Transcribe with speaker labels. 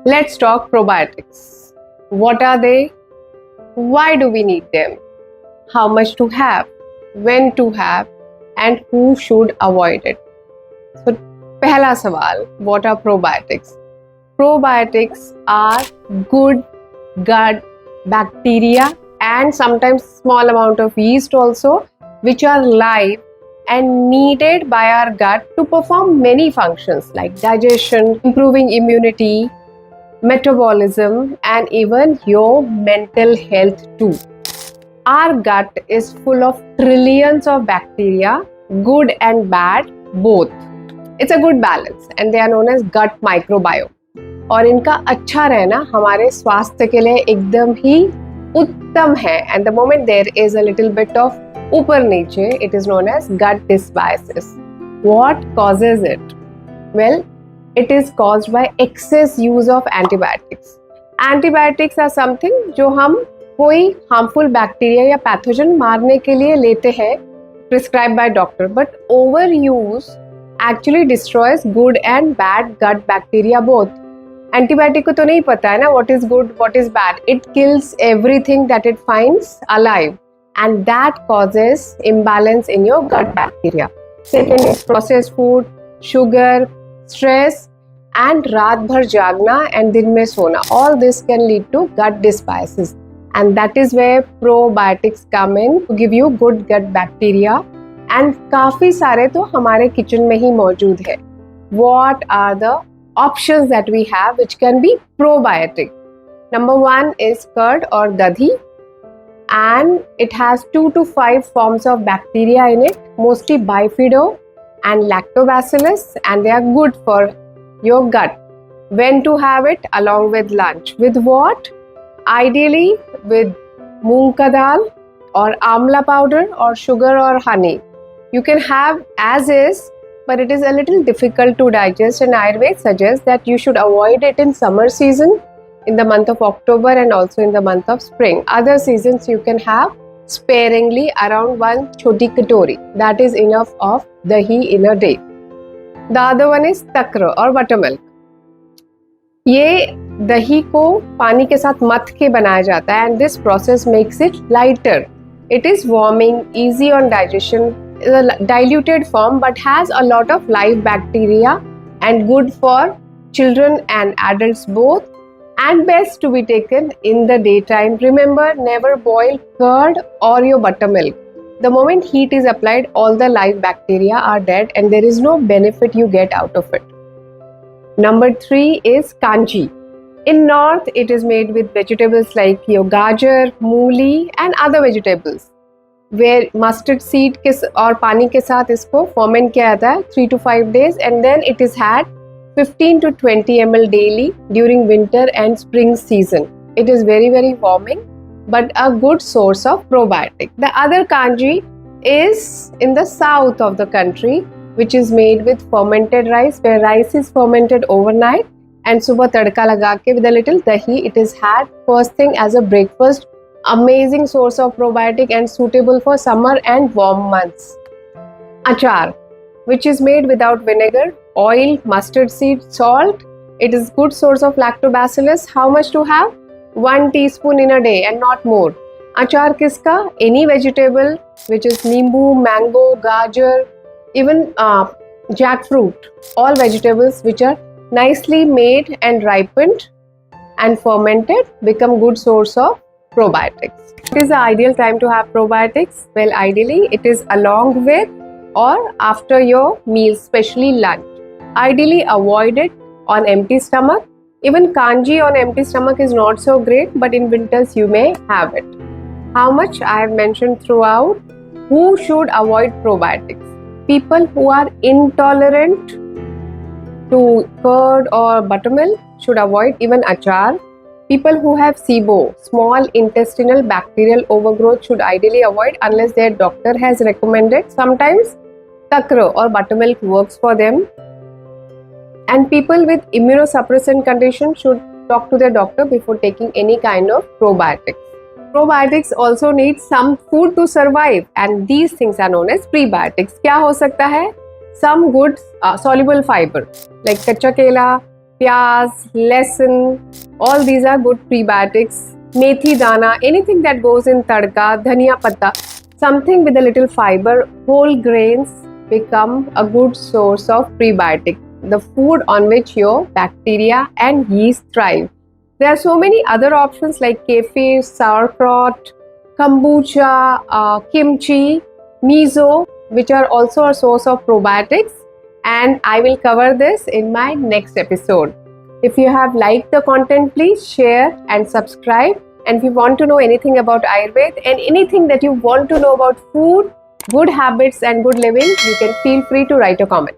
Speaker 1: Let's talk probiotics. What are they? Why do we need them? How much to have? When to have? And who should avoid it? So, पहला सवाल, what are probiotics? Probiotics are good gut bacteria and sometimes small amount of yeast also, which are live and needed by our gut to perform many functions like digestion, improving immunity, metabolism, and even your mental health too. Our gut is full of trillions of bacteria, good and bad both. It's a good balance and they are known as gut microbiome. और इनका अच्छा रहना हमारे स्वास्थ्य के लिए एकदम ही उत्तम है. And the moment there is a little bit of ऊपर नीचे, it is known as gut dysbiosis. What causes it? Well, it is caused by excess use of antibiotics. Antibiotics are something जो हम कोई harmful bacteria या pathogen मारने के लिए लेते हैं, prescribed by doctor. But overuse actually destroys good and bad gut bacteria both. Antibiotic को तो नहीं पता है ना what is good, what is bad. It kills everything that it finds alive and that causes imbalance in your gut bacteria. Second is processed food, sugar, stress and रात भर जागना and दिन में सोना. All this can lead to gut dysbiosis and that is where probiotics come in to give you good gut bacteria and काफी सारे तो हमारे किचन में ही मौजूद है. What are the options that we have which can be probiotic? Number one is curd or dahi, and it has 2 to 5 forms of bacteria in it, mostly bifido and lactobacillus, and they are good for your gut. When to have it? Along with lunch. With what? Ideally with moong ka dal or amla powder or sugar or honey. You can have as is, but it is a little difficult to digest and Ayurveda suggests that you should avoid it in summer season, in the month of October and also in the month of spring. Other seasons you can have sparingly around 1 choti katori. That is enough of dahi in a day. The other one is takra or buttermilk. ये दही को पानी के साथ मथ के बनाया जाता है and this process makes it lighter. It is warming, easy on digestion, is a diluted form but has a lot of live bacteria and good for children and adults both and best to be taken in the daytime. Remember, never boil curd or your buttermilk. The moment heat is applied, all the live bacteria are dead and there is no benefit you get out of it. Number 3 is Kanji. In north, it is made with vegetables like your gajar, mooli and other vegetables. Where mustard seed के और पानी के साथ इसको ferment किया जाता है 3 to 5 days and then it is had 15 to 20 ml daily during winter and spring season. It is very warming but a good source of probiotic. The other kanji is in the south of the country, which is made with fermented rice, where rice is fermented overnight and सुबह तड़का लगा के with a little dahi it is had first thing as a breakfast. Amazing source of probiotic and suitable for summer and warm months. Achar, which is made without vinegar, oil, mustard seed, salt. It is good source of lactobacillus. How much to have? 1 teaspoon in a day and not more. Achar kiska? Any vegetable which is nimbu, mango, gajar, even jackfruit. All vegetables which are nicely made and ripened and fermented become good source of probiotics. It is the ideal time to have probiotics. Well, ideally it is along with or after your meal, especially lunch. Ideally avoid it on empty stomach. Even kanji on empty stomach is not so great, but in winters you may have it. How much I have mentioned throughout. Who should avoid probiotics? People who are intolerant to curd or buttermilk should avoid even achar. People who have SIBO, small intestinal bacterial overgrowth, should ideally avoid unless their doctor has recommended. Sometimes takra or buttermilk works for them. And people with immunosuppressant condition should talk to their doctor before taking any kind of probiotics. Probiotics also need some food to survive and these things are known as prebiotics. क्या हो सकता है? Some good soluble fiber like कच्चा केला, pyaz, lesan, all these are good prebiotics. Methi dana, anything that goes in tadka, dhania patta, something with a little fiber, whole grains become a good source of prebiotic, the food on which your bacteria and yeast thrive. There are so many other options like kefir, sauerkraut, kombucha, kimchi, miso, which are also a source of probiotics, and I will cover this in my next episode. If you have liked the content, please share and subscribe. And if you want to know anything about Ayurveda and anything that you want to know about food, good habits and good living, you can feel free to write a comment.